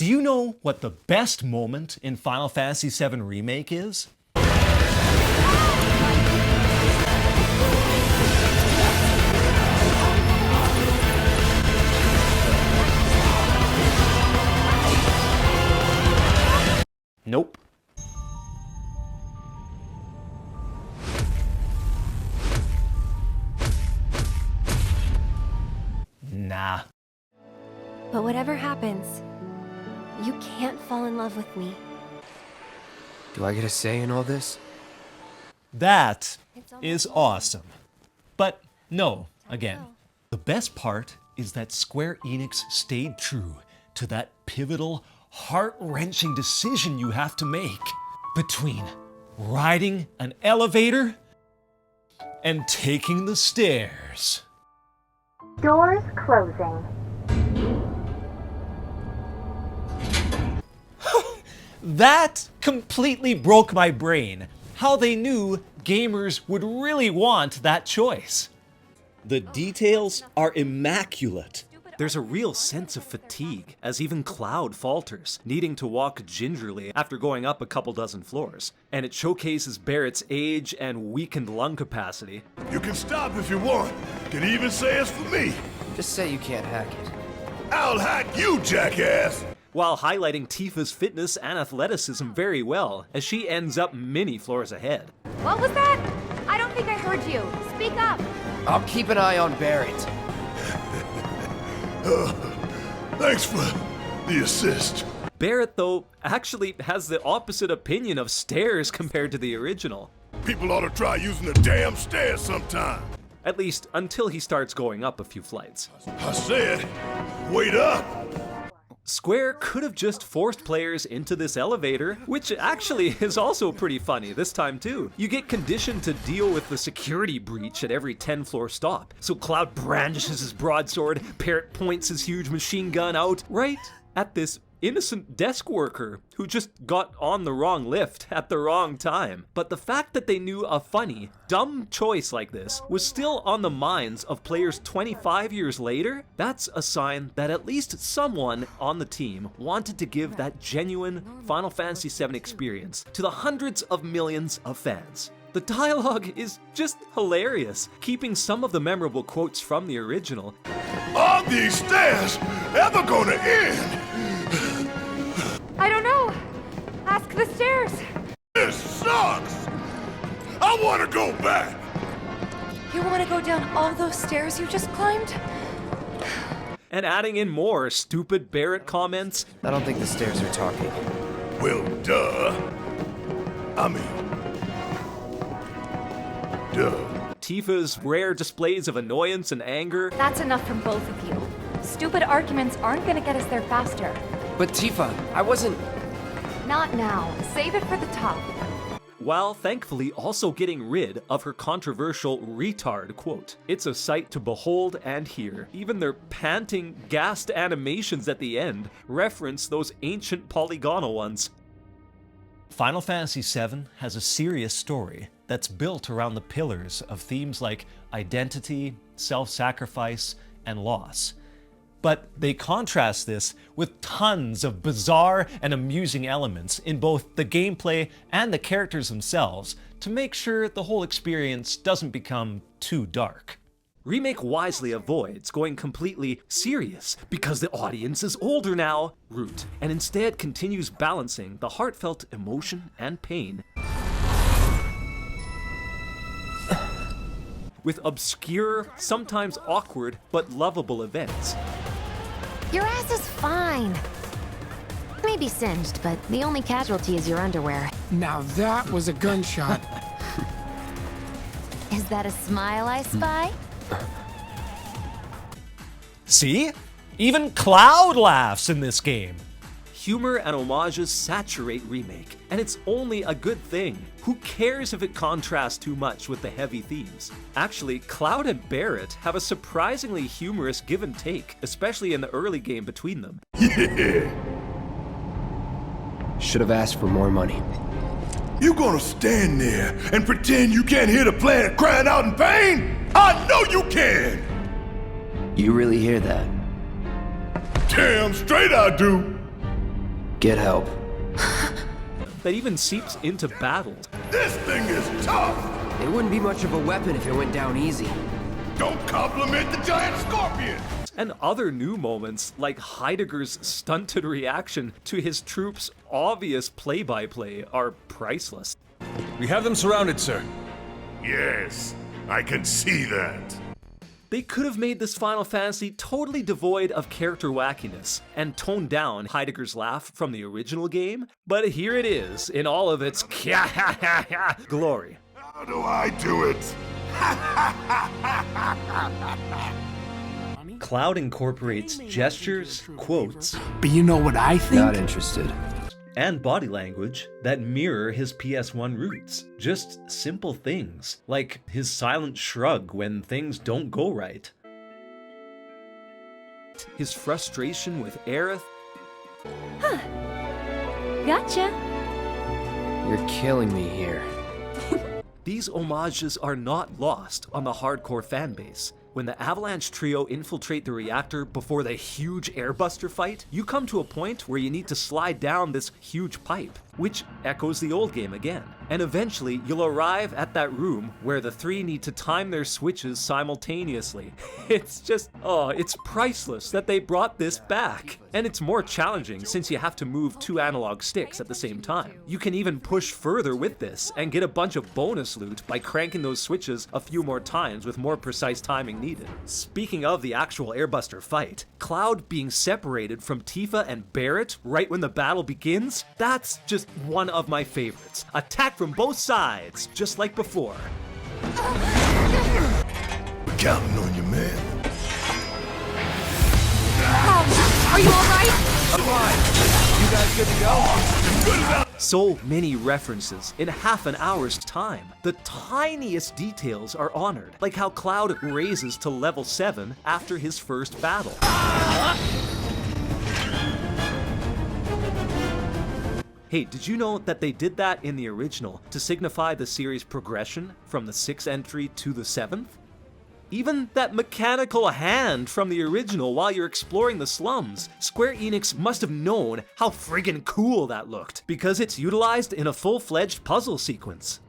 Do you know what the best moment in Final Fantasy VII Remake is? Nope. Nah. But whatever happens, you can't fall in love with me. Do I get a say in all this? That is awesome. But no, again, the best part is that Square Enix stayed true to that pivotal, heart-wrenching decision you have to make between riding an elevator and taking the stairs. Doors closing. That completely broke my brain. How they knew gamers would really want that choice. The details are immaculate. There's a real sense of fatigue, as even Cloud falters, needing to walk gingerly after going up a couple dozen floors. And it showcases Barrett's age and weakened lung capacity. You can stop if you want. Can even say it's for me. Just say you can't hack it. I'll hack you, jackass! While highlighting Tifa's fitness and athleticism very well, as she ends up many floors ahead. What was that? I don't think I heard you. Speak up. I'll keep an eye on Barrett. Thanks for the assist. Barrett, though, actually has the opposite opinion of stairs compared to the original. People ought to try using the damn stairs sometime. At least until he starts going up a few flights. I said, wait up! Square could have just forced players into this elevator, which actually is also pretty funny this time too. You get conditioned to deal with the security breach at every 10-floor stop. So Cloud brandishes his broadsword, Barrett points his huge machine gun out right at this innocent desk worker who just got on the wrong lift at the wrong time. But the fact that they knew a funny, dumb choice like this was still on the minds of players 25 years later, that's a sign that at least someone on the team wanted to give that genuine Final Fantasy VII experience to the hundreds of millions of fans. The dialogue is just hilarious, keeping some of the memorable quotes from the original. Are these stairs ever gonna end? I don't know. Ask the stairs. This sucks! I wanna go back! You want to go down all those stairs you just climbed? And adding in more stupid Barrett comments. I don't think the stairs are talking. Well, duh. I mean, duh. Tifa's rare displays of annoyance and anger. That's enough from both of you. Stupid arguments aren't gonna get us there faster. But Tifa, I wasn't... Not now. Save it for the top. While thankfully also getting rid of her controversial retard quote. It's a sight to behold and hear. Even their panting, gassed animations at the end reference those ancient polygonal ones. Final Fantasy VII has a serious story that's built around the pillars of themes like identity, self-sacrifice, and loss. But they contrast this with tons of bizarre and amusing elements in both the gameplay and the characters themselves to make sure the whole experience doesn't become too dark. Remake wisely avoids going completely serious because the audience is older now route, and instead continues balancing the heartfelt emotion and pain with obscure, sometimes awkward, but lovable events. Your ass is fine. Maybe singed, but the only casualty is your underwear. Now that was a gunshot. Is that a smile I spy? See? Even Cloud laughs in this game. Humor and homages saturate Remake, and it's only a good thing. Who cares if it contrasts too much with the heavy themes? Actually, Cloud and Barrett have a surprisingly humorous give and take, especially in the early game between them. Yeah. Should have asked for more money. You gonna stand there and pretend you can't hear the planet crying out in pain? I know you can! You really hear that? Damn straight I do! Get help. that even seeps into battles. This thing is tough! It wouldn't be much of a weapon if it went down easy. Don't compliment the giant scorpion! And other new moments, like Heidegger's stunted reaction to his troops' obvious play-by-play, are priceless. We have them surrounded, sir. Yes, I can see that. They could have made this Final Fantasy totally devoid of character wackiness and toned down Heidegger's laugh from the original game, but here it is in all of its glory. How do I do it? Cloud incorporates gestures, quotes, But you know what I think? Not interested. and body language that mirror his PS1 roots. Just simple things, like his silent shrug when things don't go right. His frustration with Aerith. Gotcha. You're killing me here. These homages are not lost on the hardcore fanbase. When the Avalanche trio infiltrate the reactor before the huge airbuster fight, you come to a point where you need to slide down this huge pipe, which echoes the old game again. And eventually, you'll arrive at that room where the three need to time their switches simultaneously. It's just, it's priceless that they brought this back. And it's more challenging since you have to move two analog sticks at the same time. You can even push further with this and get a bunch of bonus loot by cranking those switches a few more times with more precise timing needed. Speaking of the actual airbuster fight, Cloud being separated from Tifa and Barrett right when the battle begins, that's just one of my favorites. Attack from both sides, just like before. We're counting on you, man. Are you alright? You guys good to go? So many references in half an hour's time. The tiniest details are honored, like how Cloud raises to level 7 after his first battle. Hey, did you know that they did that in the original to signify the series' progression from the 6th entry to the 7th? Even that mechanical hand from the original while you're exploring the slums, Square Enix must have known how friggin' cool that looked, because it's utilized in a full-fledged puzzle sequence.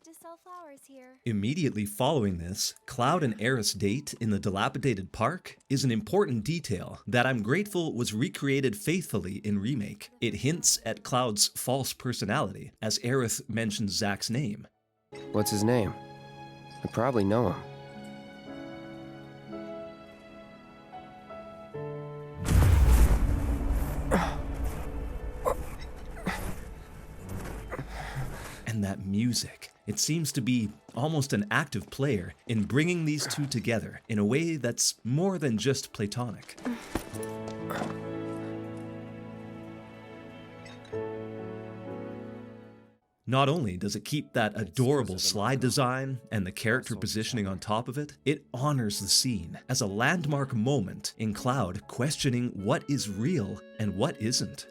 Just sell flowers here. Immediately following this, Cloud and Aerith's date in the dilapidated park is an important detail that I'm grateful was recreated faithfully in Remake. It hints at Cloud's false personality, as Aerith mentions Zack's name. What's his name? I probably know him. And that music. It seems to be almost an active player in bringing these two together in a way that's more than just platonic. Not only does it keep that adorable slide design and the character positioning on top of it, it honors the scene as a landmark moment in Cloud questioning what is real and what isn't.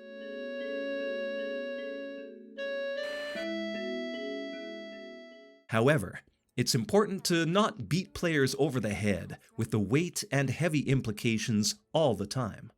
However, it's important to not beat players over the head with the weight and heavy implications all the time.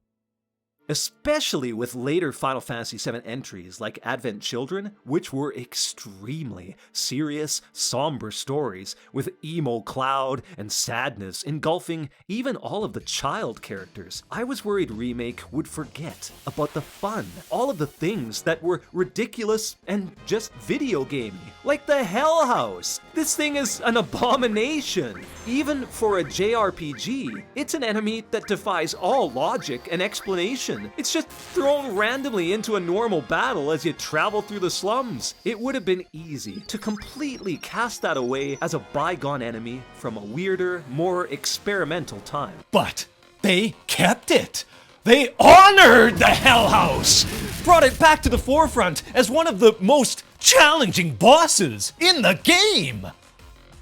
Especially with later Final Fantasy VII entries like Advent Children, which were extremely serious, somber stories with emo Cloud and sadness engulfing even all of the child characters. I was worried Remake would forget about the fun, all of the things that were ridiculous and just video gamey, like the Hell House. This thing is an abomination. Even for a JRPG, it's an enemy that defies all logic and explanation. It's just thrown randomly into a normal battle as you travel through the slums. It would have been easy to completely cast that away as a bygone enemy from a weirder, more experimental time. But they kept it. They honored the Hell House, brought it back to the forefront as one of the most challenging bosses in the game.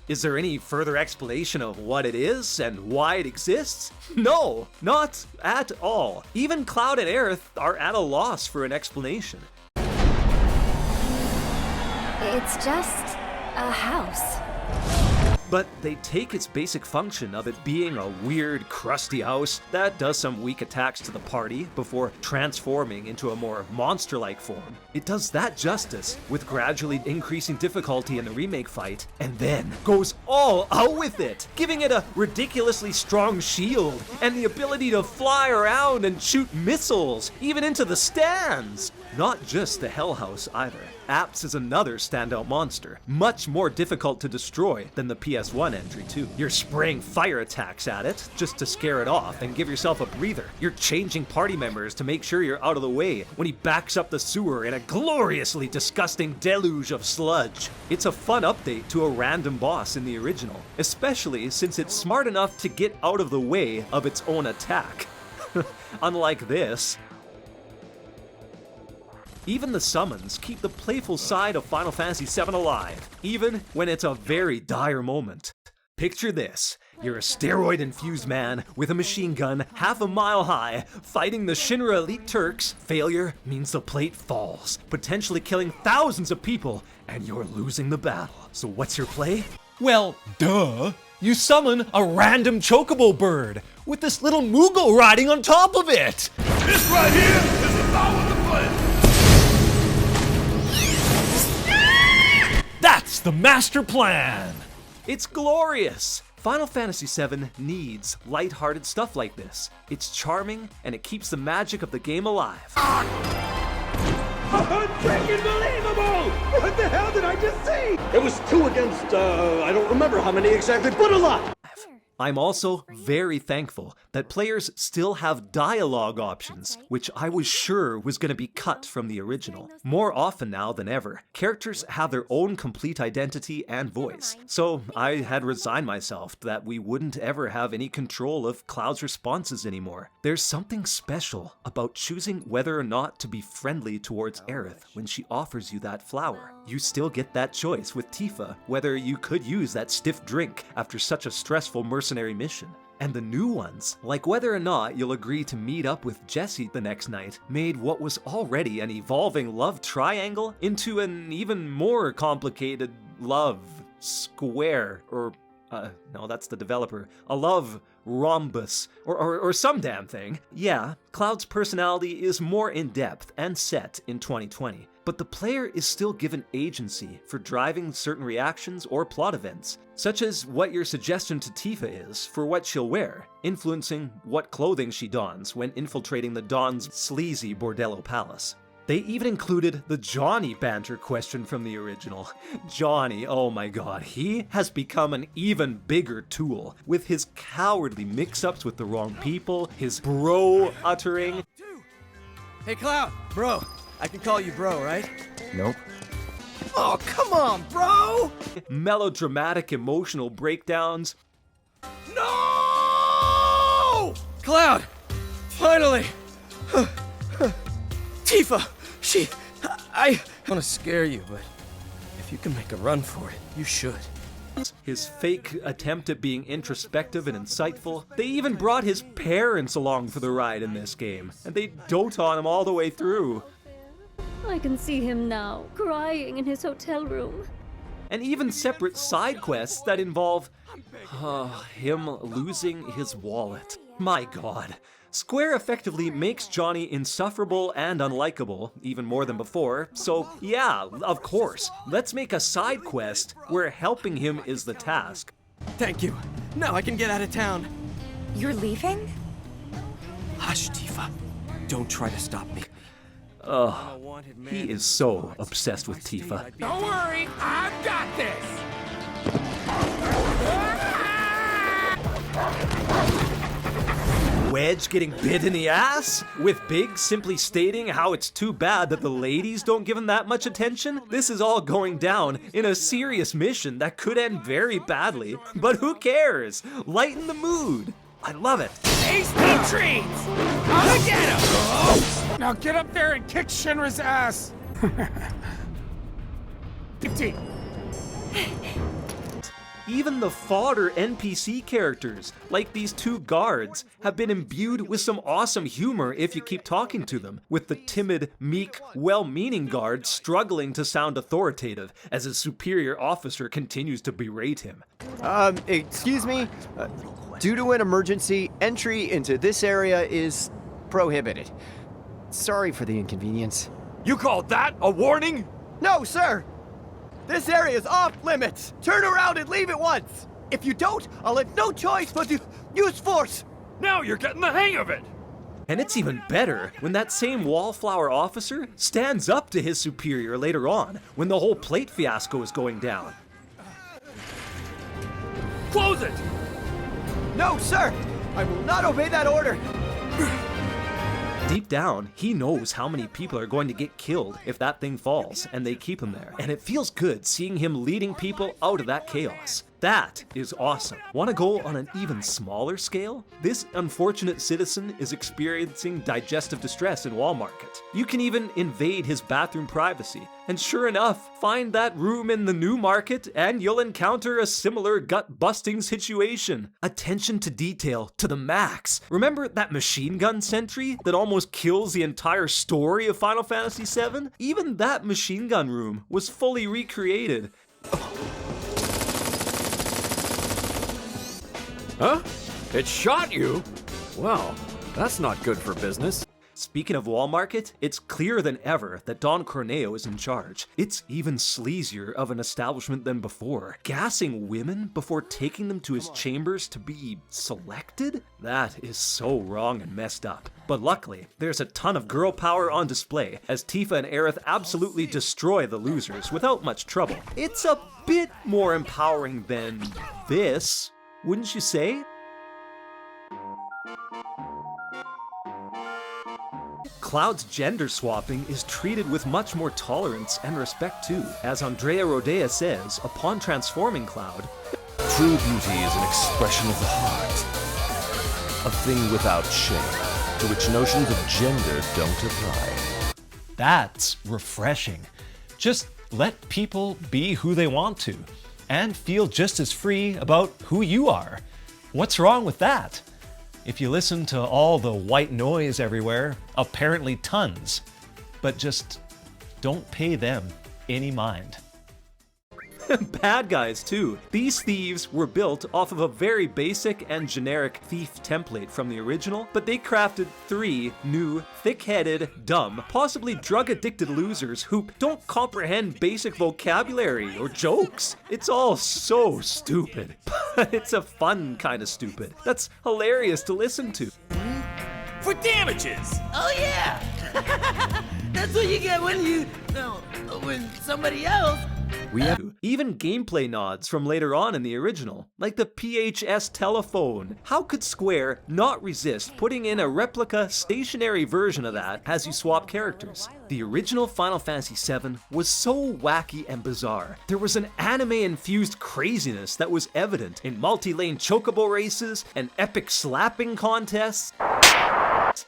Is there any further explanation of what it is and why it exists? No, not at all. Even Cloud and Aerith are at a loss for an explanation. It's just a house. But they take its basic function of it being a weird, crusty house that does some weak attacks to the party before transforming into a more monster-like form. It does that justice with gradually increasing difficulty in the remake fight, and then goes all out with it, giving it a ridiculously strong shield and the ability to fly around and shoot missiles, even into the stands. Not just the Hell House either. Apps is another standout monster, much more difficult to destroy than the PS1 entry too. You're spraying fire attacks at it just to scare it off and give yourself a breather. You're changing party members to make sure you're out of the way when he backs up the sewer in a gloriously disgusting deluge of sludge. It's a fun update to a random boss in the original, especially since it's smart enough to get out of the way of its own attack. Unlike this. Even the summons keep the playful side of Final Fantasy VII alive, even when it's a very dire moment. Picture this. You're a steroid-infused man with a machine gun half a mile high, fighting the Shinra elite Turks. Failure means the plate falls, potentially killing thousands of people, and you're losing the battle. So what's your play? Well, duh. You summon a random chocobo bird with this little Moogle riding on top of it. This right here is the power of the plan. That's the master plan! It's glorious! Final Fantasy VII needs lighthearted stuff like this. It's charming, and it keeps the magic of the game alive. Freaking believable! What the hell did I just see? It was 2 against, I don't remember how many exactly, but a lot! I'm also very thankful that players still have dialogue options, which I was sure was going to be cut from the original. More often now than ever, characters have their own complete identity and voice, so I had resigned myself that we wouldn't ever have any control of Cloud's responses anymore. There's something special about choosing whether or not to be friendly towards Aerith when she offers you that flower. You still get that choice with Tifa, whether you could use that stiff drink after such a stressful mercenary mission. And the new ones, like whether or not you'll agree to meet up with Jessie the next night, made what was already an evolving love triangle into an even more complicated love square, or no, that's the developer. A love rhombus, or some damn thing. Yeah, Cloud's personality is more in-depth and set in 2020, but the player is still given agency for driving certain reactions or plot events, such as what your suggestion to Tifa is for what she'll wear, influencing what clothing she dons when infiltrating the Dawn's sleazy Bordello Palace. They even included the Johnny banter question from the original. Johnny, oh my god, he has become an even bigger tool, with his cowardly mix-ups with the wrong people, his bro uttering. Hey Cloud, bro, I can call you bro, right? Nope. Oh, come on, bro! Melodramatic emotional breakdowns. No! Cloud, finally! Tifa, I want to scare you, but if you can make a run for it, you should. His fake attempt at being introspective and insightful. They even brought his parents along for the ride in this game, and they dote on him all the way through. I can see him now, crying in his hotel room. And even separate side quests that involve him losing his wallet. My god. Square effectively makes Johnny insufferable and unlikable, even more than before, so yeah, of course, let's make a side quest where helping him is the task. Thank you. Now I can get out of town. You're leaving? Hush, Tifa. Don't try to stop me. He is so obsessed with Tifa. Don't worry, I've got this! Wedge getting bit in the ass? With Big simply stating how it's too bad that the ladies don't give him that much attention? This is all going down in a serious mission that could end very badly, but who cares? Lighten the mood. I love it. Tasty treats! I'll get him! Now get up there and kick Shinra's ass! 15. Even the fodder NPC characters, like these two guards, have been imbued with some awesome humor if you keep talking to them, with the timid, meek, well-meaning guard struggling to sound authoritative as his superior officer continues to berate him. Excuse me? Due to an emergency, entry into this area is prohibited. Sorry for the inconvenience. You called that a warning? No, sir! This area is off limits! Turn around and leave at once! If you don't, I'll have no choice but to use force! Now you're getting the hang of it! And it's even better when that same wallflower officer stands up to his superior later on, when the whole plate fiasco is going down. Close it! No, sir! I will not obey that order! Deep down, he knows how many people are going to get killed if that thing falls, and they keep him there. And it feels good seeing him leading people out of that chaos. That is awesome. Want to go on an even smaller scale? This unfortunate citizen is experiencing digestive distress in Wall Market. You can even invade his bathroom privacy. And sure enough, find that room in the New Market and you'll encounter a similar gut-busting situation. Attention to detail to the max. Remember that machine gun sentry that almost kills the entire story of Final Fantasy VII? Even that machine gun room was fully recreated. Huh? It shot you? Well, that's not good for business. Speaking of Wall Market, it's clearer than ever that Don Corneo is in charge. It's even sleazier of an establishment than before. Gassing women before taking them to his chambers to be selected? That is so wrong and messed up. But luckily, there's a ton of girl power on display, as Tifa and Aerith absolutely destroy the losers without much trouble. It's a bit more empowering than this, wouldn't you say? Cloud's gender swapping is treated with much more tolerance and respect too. As Andrea Rodea says, upon transforming Cloud, true beauty is an expression of the heart, a thing without shame, to which notions of gender don't apply. That's refreshing. Just let people be who they want to, and feel just as free about who you are. What's wrong with that? If you listen to all the white noise everywhere, apparently tons, but just don't pay them any mind. Bad guys too. These thieves were built off of a very basic and generic thief template from the original, but they crafted 3 new, thick-headed, dumb, possibly drug-addicted losers who don't comprehend basic vocabulary or jokes. It's all so stupid, but it's a fun kind of stupid. That's hilarious to listen to. For damages! Oh yeah! That's what you get when you... No, when somebody else... We have even gameplay nods from later on in the original, like the PHS telephone. How could Square not resist putting in a replica stationary version of that as you swap characters? The original Final Fantasy VII was so wacky and bizarre. There was an anime-infused craziness that was evident in multi-lane chocobo races and epic slapping contests.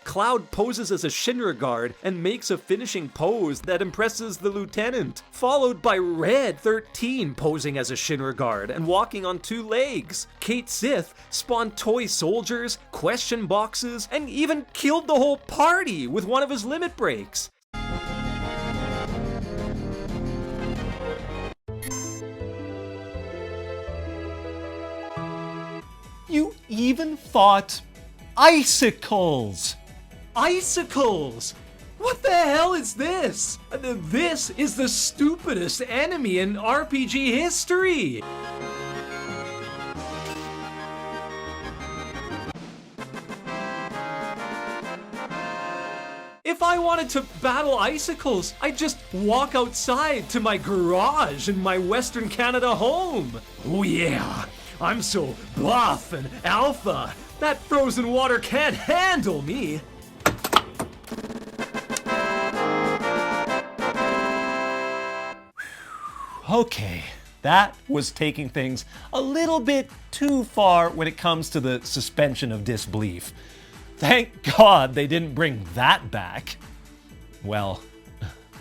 Cloud poses as a Shinra guard and makes a finishing pose that impresses the lieutenant, followed by Red 13 posing as a Shinra guard and walking on 2 legs. Kate Sith spawned toy soldiers, question boxes, and even killed the whole party with one of his limit breaks. You even fought icicles! Icicles! What the hell is this? This is the stupidest enemy in RPG history! If I wanted to battle icicles, I'd just walk outside to my garage in my Western Canada home. Oh yeah, I'm so buff and alpha. That frozen water can't handle me. Okay, that was taking things a little bit too far when it comes to the suspension of disbelief. Thank God they didn't bring that back. Well,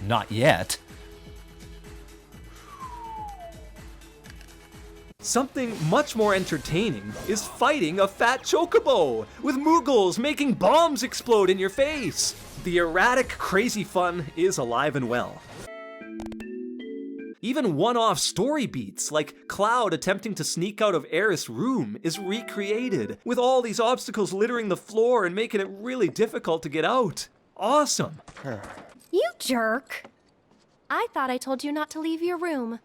not yet. Something much more entertaining is fighting a fat chocobo, with Moogles making bombs explode in your face. The erratic, crazy fun is alive and well. Even one-off story beats, like Cloud attempting to sneak out of Aerith's room, is recreated, with all these obstacles littering the floor and making it really difficult to get out. Awesome! You jerk! I thought I told you not to leave your room.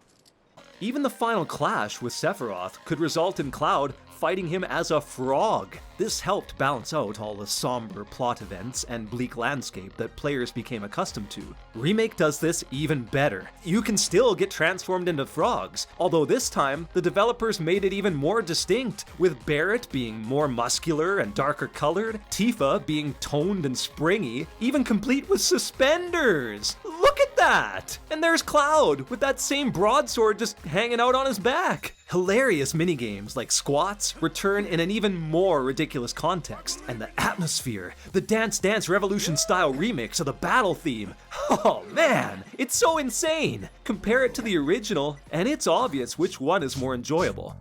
Even the final clash with Sephiroth could result in Cloud fighting him as a frog. This helped balance out all the somber plot events and bleak landscape that players became accustomed to. Remake does this even better. You can still get transformed into frogs, although this time the developers made it even more distinct, with Barrett being more muscular and darker colored, Tifa being toned and springy, even complete with suspenders! Look at that! And there's Cloud, with that same broadsword just hanging out on his back! Hilarious minigames like squats return in an even more ridiculous context, and the atmosphere, the Dance Dance Revolution style remix of the battle theme. Oh man, it's so insane! Compare it to the original, and it's obvious which one is more enjoyable.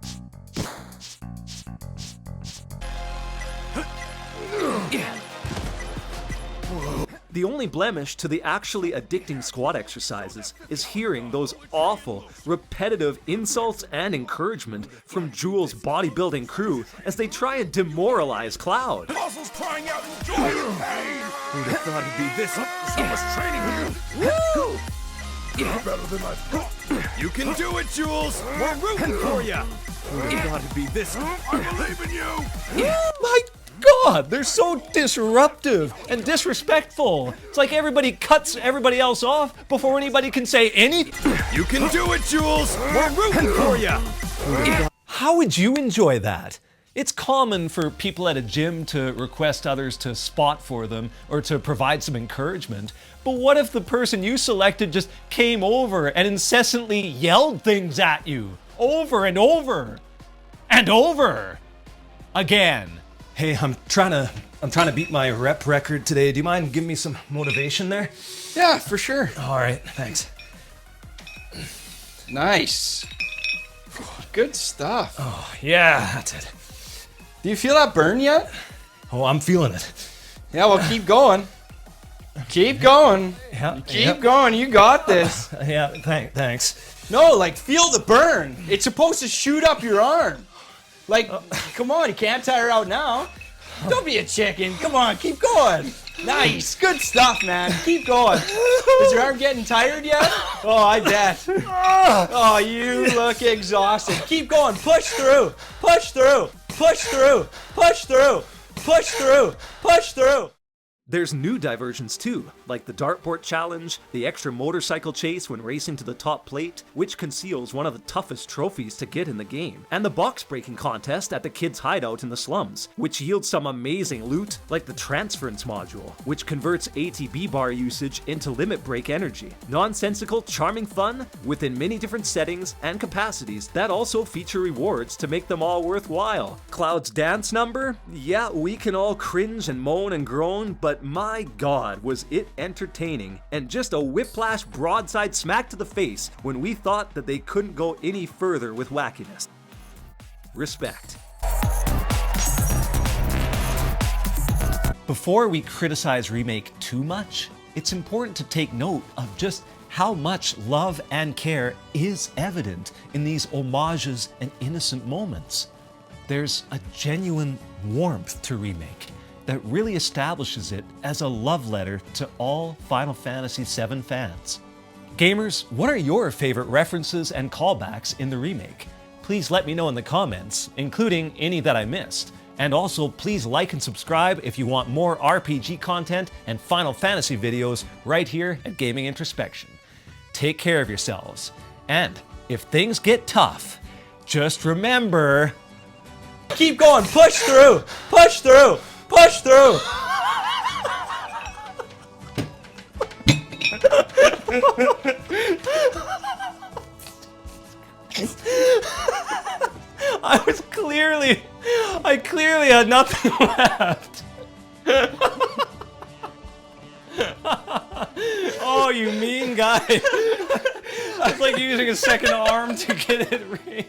The only blemish to the actually addicting squat exercises is hearing those awful, repetitive insults and encouragement from Jewel's bodybuilding crew as they try and demoralize Cloud. Muscles crying out, enjoy your pain! Who'd have thought it'd be this? So much training here! Woo! You're better than I thought. You can do it, Jules! We're rooting for you! Who'd have thought it'd be this? I believe in you! My God, they're so disruptive and disrespectful. It's like everybody cuts everybody else off before anybody can say anything. You can do it, Jules! We're rooting for you! How would you enjoy that? It's common for people at a gym to request others to spot for them or to provide some encouragement. But what if the person you selected just came over and incessantly yelled things at you over and over and over again? Hey, I'm trying to beat my rep record today. Do you mind giving me some motivation there? Yeah, for sure. All right, thanks. Nice. Good stuff. Oh, yeah, that's it. Do you feel that burn yet? Oh, I'm feeling it. Yeah, well, keep going. Keep going. Yeah, keep going. You got this. Yeah, thanks. No, like, feel the burn. It's supposed to shoot up your arm. Like, come on, you can't tire out now. Don't be a chicken. Come on, keep going. Nice. Good stuff, man. Keep going. Is your arm getting tired yet? Oh, I bet. Oh, you look exhausted. Keep going. Push through. Push through. Push through. Push through. Push through. Push through. There's new diversions too, like the dartboard challenge, the extra motorcycle chase when racing to the top plate, which conceals one of the toughest trophies to get in the game, and the box breaking contest at the kids' hideout in the slums, which yields some amazing loot, like the transference module, which converts ATB bar usage into limit break energy. Nonsensical, charming fun within many different settings and capacities that also feature rewards to make them all worthwhile. Cloud's dance number? Yeah, we can all cringe and moan and groan, but my God, was it entertaining, and just a whiplash broadside smack to the face when we thought that they couldn't go any further with wackiness. Respect. Before we criticize Remake too much, it's important to take note of just how much love and care is evident in these homages and innocent moments. There's a genuine warmth to Remake that really establishes it as a love letter to all Final Fantasy VII fans. Gamers, what are your favorite references and callbacks in the remake? Please let me know in the comments, including any that I missed. And also, please like and subscribe if you want more RPG content and Final Fantasy videos right here at Gaming Introspection. Take care of yourselves. And if things get tough, just remember... Keep going, push through, push through. Push through! I clearly had nothing left. Oh, you mean guy. That's like using a second arm to get it right.